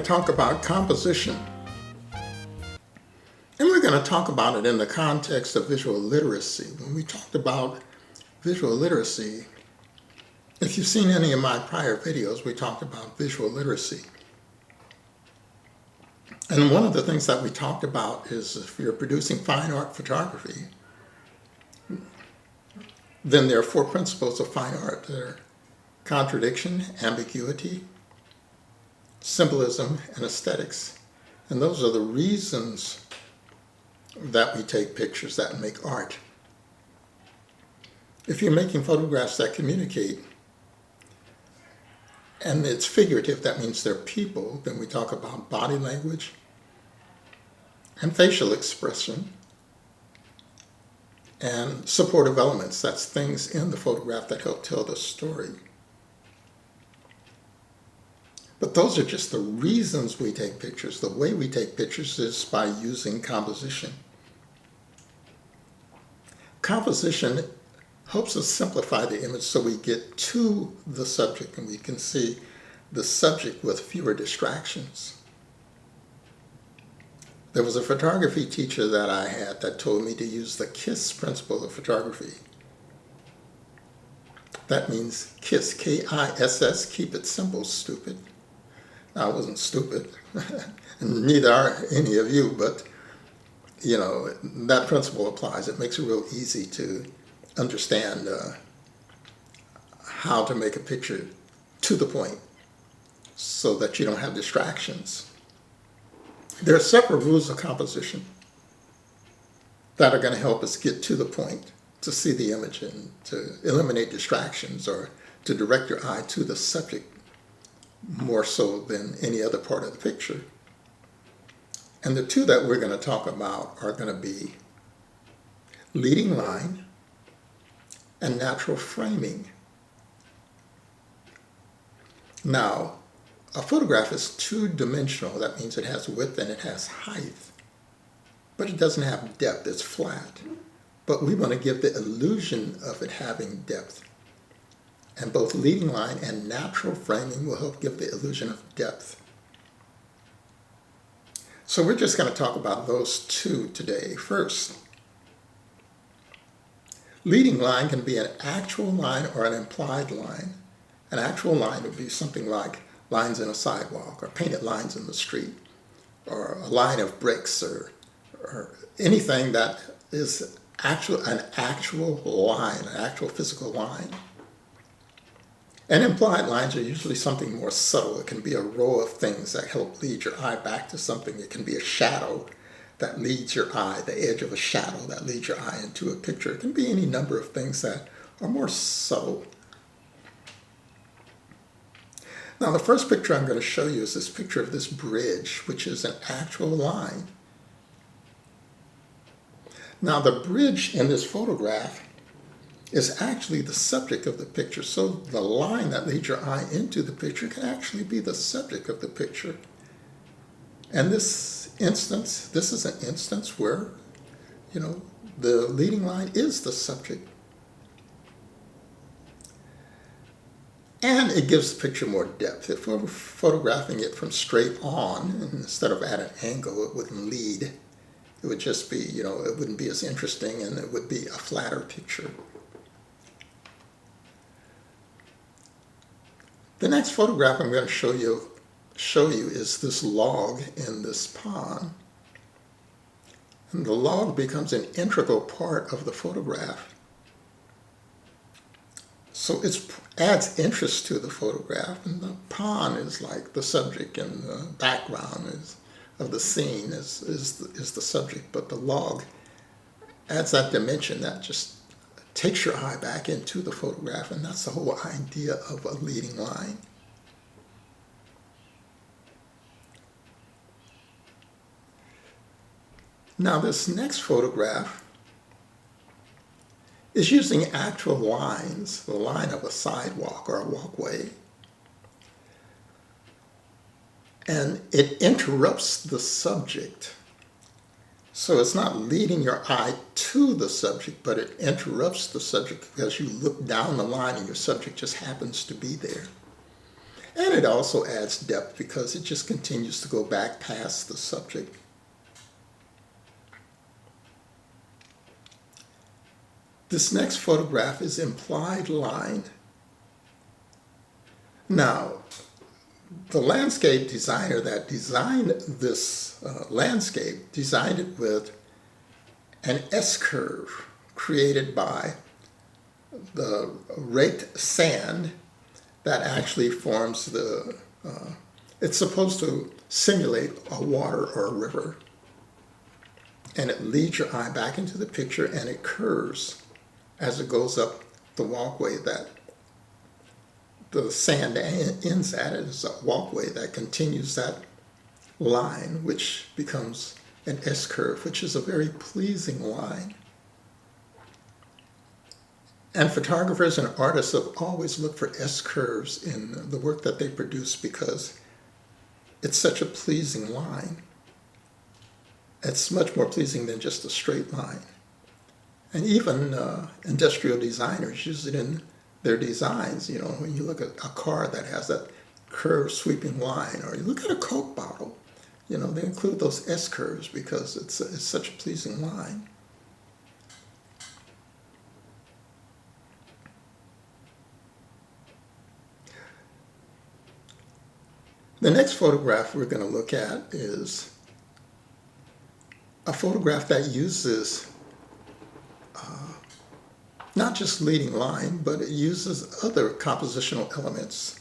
talk about composition. And we're going to talk about it in the context of visual literacy. When we talked about visual literacy, if you've seen any of my prior videos, we talked about visual literacy. And one of the things that we talked about is if you're producing fine art photography, then there are four principles of fine art. They're contradiction, ambiguity, symbolism, and aesthetics. And those are the reasons that we take pictures that make art. If you're making photographs that communicate, and it's figurative, that means they're people, then we talk about body language and facial expression and supportive elements. That's things in the photograph that help tell the story. But those are just the reasons we take pictures. The way we take pictures is by using composition. Composition helps us simplify the image so we get to the subject and we can see the subject with fewer distractions. There was a photography teacher that I had that told me to use the KISS principle of photography. That means KISS, K-I-S-S, keep it simple, stupid. Now, I wasn't stupid, and neither are any of you, but you know, that principle applies. It makes it real easy to understand how to make a picture to the point so that you don't have distractions. There are several rules of composition that are going to help us get to the point, to see the image and to eliminate distractions or to direct your eye to the subject more so than any other part of the picture. And the two that we're going to talk about are going to be leading line and natural framing. Now, a photograph is two-dimensional. That means it has width and it has height. But it doesn't have depth. It's flat. But we want to give the illusion of it having depth. And both leading line and natural framing will help give the illusion of depth. So we're just going to talk about those two today. First, leading line can be an actual line or an implied line. An actual line would be something like lines in a sidewalk or painted lines in the street or a line of bricks or anything that is an actual line, an actual physical line. And implied lines are usually something more subtle. It can be a row of things that help lead your eye back to something. It can be a shadow that leads your eye, the edge of a shadow that leads your eye into a picture. It can be any number of things that are more subtle. Now, the first picture I'm going to show you is this picture of this bridge, which is an actual line. Now, the bridge in this photograph is actually the subject of the picture. So the line that leads your eye into the picture can actually be the subject of the picture. And this is an instance where, you know, the leading line is the subject. And it gives the picture more depth. If we're photographing it from straight on, instead of at an angle, it wouldn't lead. It would just be, you know, it wouldn't be as interesting and it would be a flatter picture. The next photograph I'm going to show you is this log in this pond. And the log becomes an integral part of the photograph. So it adds interest to the photograph, and the pond is like the subject, and the background of the scene is the subject, but the log adds that dimension that just takes your eye back into the photograph, and that's the whole idea of a leading line. Now, this next photograph is using actual lines, the line of a sidewalk or a walkway, and it interrupts the subject. So it's not leading your eye to the subject, but it interrupts the subject because you look down the line and your subject just happens to be there. And it also adds depth because it just continues to go back past the subject. This next photograph is implied line. Now, the landscape designer that designed this landscape designed it with an S-curve created by the raked sand that actually forms it's supposed to simulate a water or a river. And it leads your eye back into the picture, and it curves as it goes up the walkway that the sand ends at. It is a walkway that continues that line, which becomes an S-curve, which is a very pleasing line. And photographers and artists have always looked for S-curves in the work that they produce because it's such a pleasing line. It's much more pleasing than just a straight line. And even industrial designers use it in their designs. You know, when you look at a car that has that curved sweeping line, or you look at a Coke bottle, you know, they include those S-curves because it's such a pleasing line. The next photograph we're going to look at is a photograph that uses not just leading line, but it uses other compositional elements.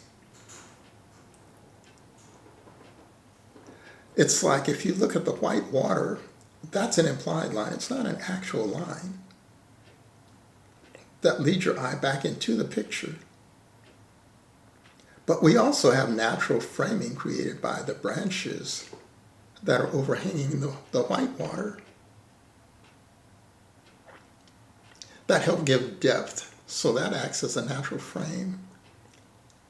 It's like if you look at the white water, that's an implied line. It's not an actual line that leads your eye back into the picture. But we also have natural framing created by the branches that are overhanging the white water that help give depth. So that acts as a natural frame.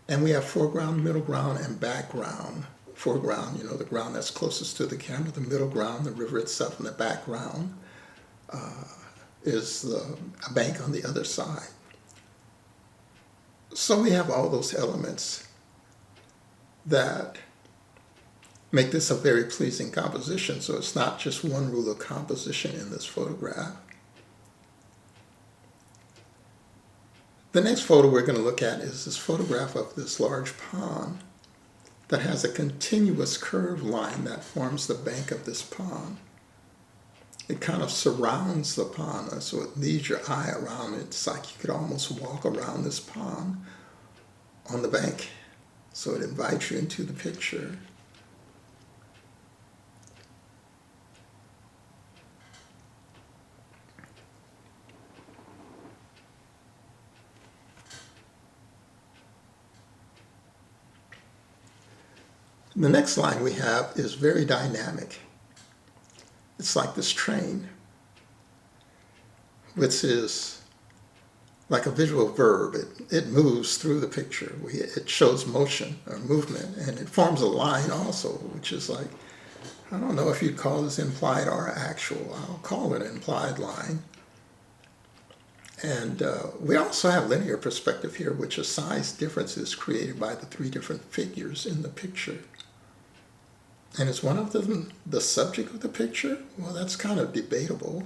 And we have foreground, middle ground, and background. Foreground, you know, the ground that's closest to the camera. The middle ground, the river itself, and the background is a bank on the other side. So we have all those elements that make this a very pleasing composition. So it's not just one rule of composition in this photograph. The next photo we're going to look at is this photograph of this large pond that has a continuous curved line that forms the bank of this pond. It kind of surrounds the pond, so it leads your eye around. It's like you could almost walk around this pond on the bank. So it invites you into the picture. The next line we have is very dynamic. It's like this train, which is like a visual verb. It moves through the picture. It shows motion or movement, and it forms a line also, which is like, I don't know if you'd call this implied or actual. I'll call it an implied line. And we also have linear perspective here, which is size differences created by the three different figures in the picture. And is one of them the subject of the picture? Well, that's kind of debatable.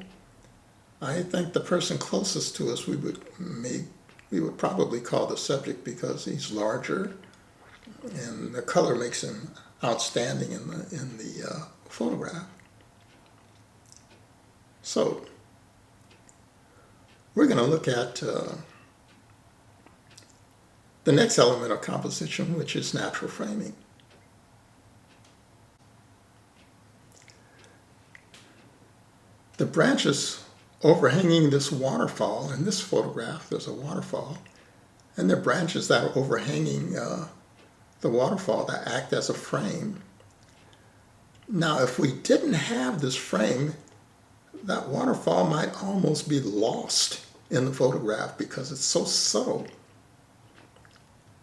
I think the person closest to us we would probably call the subject because he's larger, and the color makes him outstanding in the photograph. So we're going to look at the next element of composition, which is natural framing. The branches overhanging this waterfall, in this photograph there's a waterfall, and there are branches that are overhanging the waterfall that act as a frame. Now if we didn't have this frame, that waterfall might almost be lost in the photograph because it's so subtle.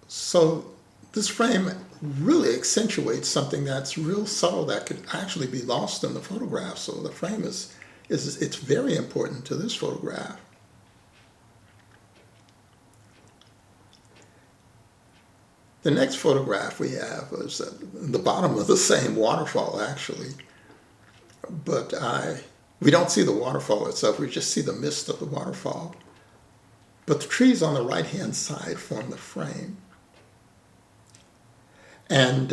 So this frame really accentuates something that's real subtle that could actually be lost in the photograph. So the frame it's very important to this photograph. The next photograph we have is at the bottom of the same waterfall, actually. But we don't see the waterfall itself, we just see the mist of the waterfall. But the trees on the right-hand side form the frame. And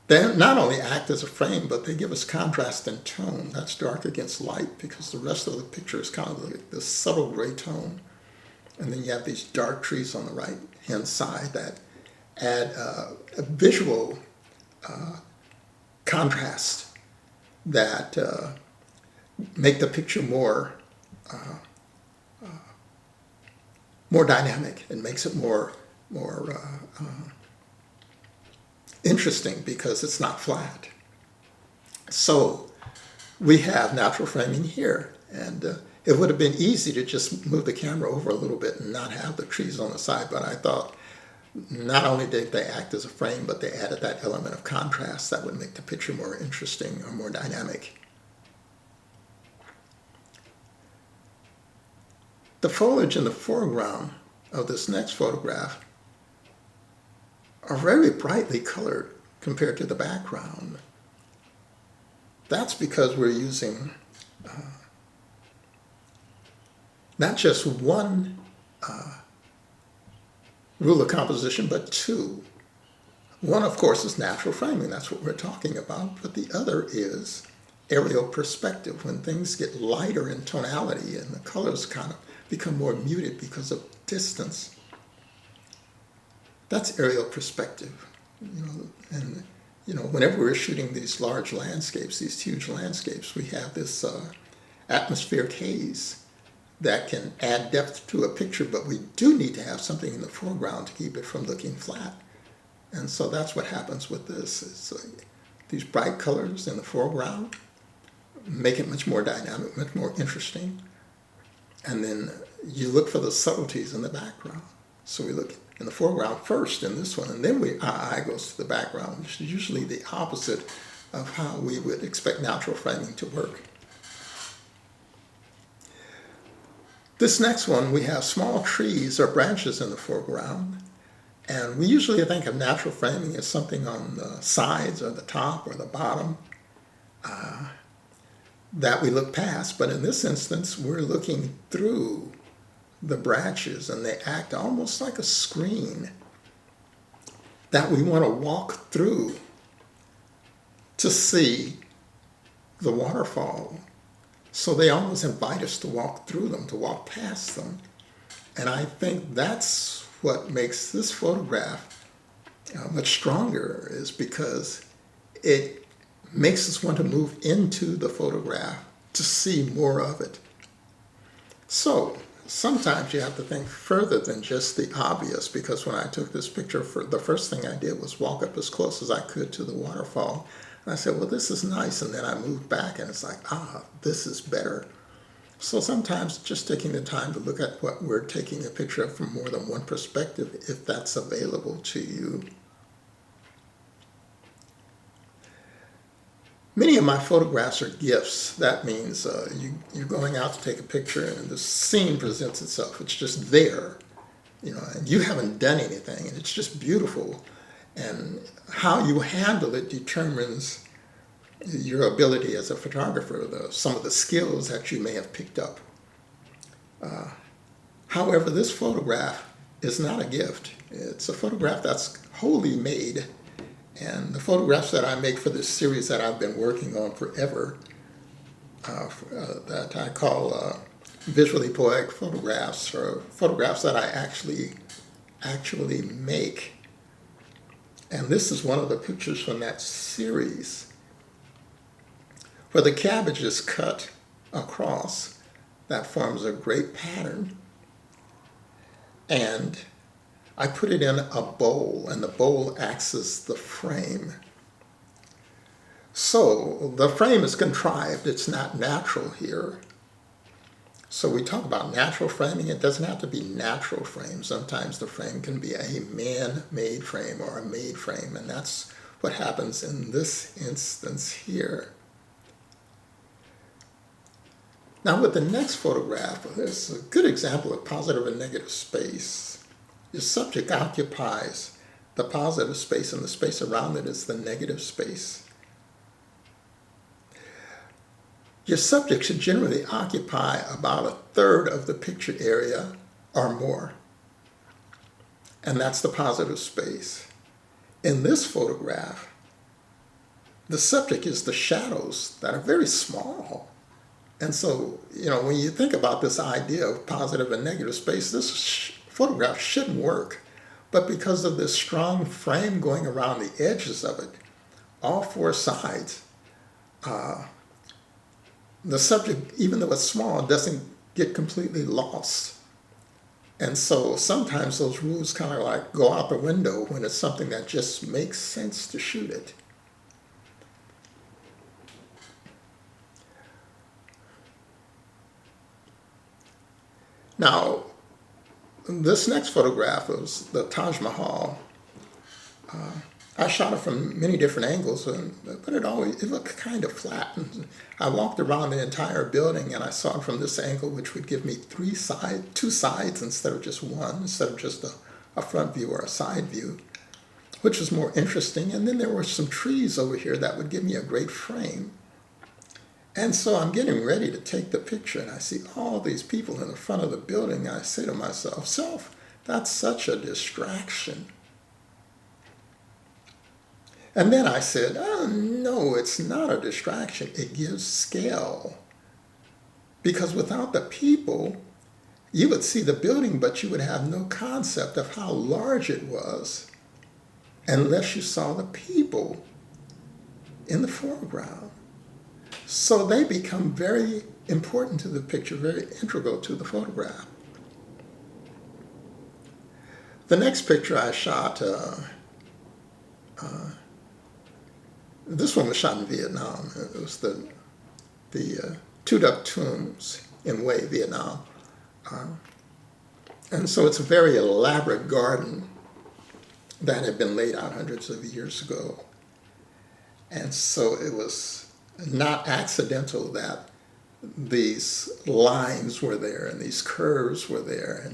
they not only act as a frame, but they give us contrast and tone. That's dark against light, because the rest of the picture is kind of like this subtle gray tone. And then you have these dark trees on the right-hand side that add a visual contrast that make the picture more dynamic. It makes it more interesting because it's not flat. So we have natural framing here, and it would have been easy to just move the camera over a little bit and not have the trees on the side, but I thought not only did they act as a frame, but they added that element of contrast that would make the picture more interesting or more dynamic. The foliage in the foreground of this next photograph are very brightly colored compared to the background. That's because we're using not just one rule of composition, but two. One, of course, is natural framing. That's what we're talking about. But the other is aerial perspective, when things get lighter in tonality and the colors kind of become more muted because of distance. That's aerial perspective. And whenever we're shooting these large landscapes, these huge landscapes, we have this atmospheric haze that can add depth to a picture, but we do need to have something in the foreground to keep it from looking flat. And so that's what happens with this. It's these bright colors in the foreground make it much more dynamic, much more interesting. And then you look for the subtleties in the background. So we look in the foreground first in this one, and then our eye goes to the background, which is usually the opposite of how we would expect natural framing to work. This next one, we have small trees or branches in the foreground, and we usually think of natural framing as something on the sides or the top or the bottom that we look past, but in this instance, we're looking through the branches, and they act almost like a screen that we want to walk through to see the waterfall. So they almost invite us to walk through them, to walk past them. And I think that's what makes this photograph much stronger, is because it makes us want to move into the photograph to see more of it. So sometimes you have to think further than just the obvious, because when I took this picture, the first thing I did was walk up as close as I could to the waterfall. And I said, well, this is nice. And then I moved back and it's like, this is better. So sometimes just taking the time to look at what we're taking a picture of from more than one perspective, if that's available to you. Many of my photographs are gifts. That means you're going out to take a picture and the scene presents itself. It's just there, and you haven't done anything, and it's just beautiful. And how you handle it determines your ability as a photographer, some of the skills that you may have picked up. However, this photograph is not a gift. It's a photograph that's wholly made. And the photographs that I make for this series that I've been working on forever, that I call visually poetic photographs, or photographs that I actually make. And this is one of the pictures from that series, where the cabbage is cut across. That forms a great pattern. And I put it in a bowl, and the bowl acts as the frame. So the frame is contrived. It's not natural here. So we talk about natural framing. It doesn't have to be natural frame. Sometimes the frame can be a man-made frame or a made frame, and that's what happens in this instance here. Now with the next photograph, there's a good example of positive and negative space. The subject occupies the positive space, and the space around it is the negative space. Your subject should generally occupy about a third of the picture area or more. And that's the positive space. In this photograph, the subject is the shadows that are very small. And so, when you think about this idea of positive and negative space, this photograph shouldn't work. But because of this strong frame going around the edges of it, all four sides, the subject, even though it's small, doesn't get completely lost. And so sometimes those rules kind of like go out the window when it's something that just makes sense to shoot it. Now, this next photograph was the Taj Mahal. I shot it from many different angles, but it looked kind of flat. And I walked around the entire building and I saw it from this angle, which would give me two sides instead of just one, instead of just a front view or a side view, which was more interesting. And then there were some trees over here that would give me a great frame. And so I'm getting ready to take the picture, and I see all these people in the front of the building, and I say to myself, that's such a distraction. And then I said, oh, no, it's not a distraction. It gives scale. Because without the people, you would see the building, but you would have no concept of how large it was unless you saw the people in the foreground. So they become very important to the picture, very integral to the photograph. The next picture I shot, this one was shot in Vietnam. It was the Tu Duc tombs in Hue, Vietnam. And so it's a very elaborate garden that had been laid out hundreds of years ago. And so it was not accidental that these lines were there and these curves were there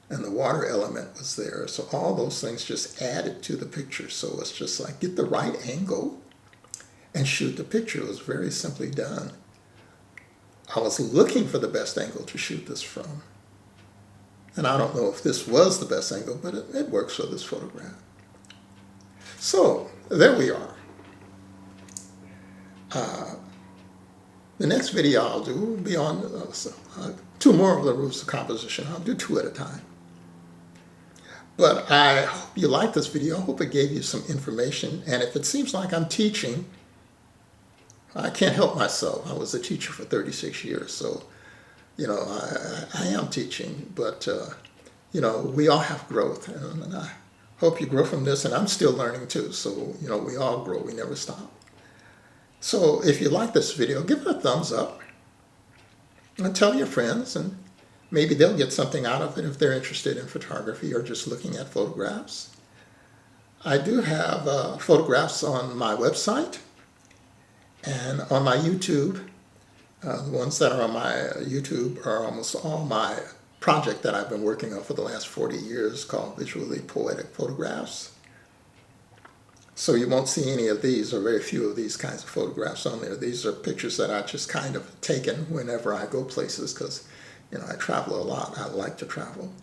and the water element was there. So all those things just added to the picture. So it's just like get the right angle and shoot the picture. It was very simply done. I was looking for the best angle to shoot this from. And I don't know if this was the best angle, but it works for this photograph. So there we are. The next video I'll do will be on two more of the rules of composition. I'll do two at a time. But I hope you liked this video. I hope it gave you some information. And if it seems like I'm teaching, I can't help myself. I was a teacher for 36 years, so, I am teaching. But, we all have growth. And I hope you grow from this. And I'm still learning too. So, we all grow. We never stop. So if you like this video, give it a thumbs up and tell your friends, and maybe they'll get something out of it if they're interested in photography or just looking at photographs. I do have photographs on my website and on my YouTube. The ones that are on my YouTube are almost all my project that I've been working on for the last 40 years called Visually Poetic Photographs. So you won't see any of these or very few of these kinds of photographs on there. These are pictures that I just kind of taken whenever I go places because, I travel a lot. I like to travel.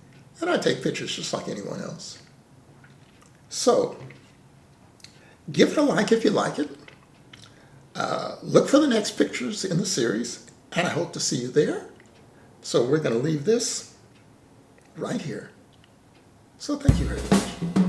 And I take pictures just like anyone else. So give it a like if you like it. Look for the next pictures in the series, and I hope to see you there. So we're going to leave this right here. So thank you very much.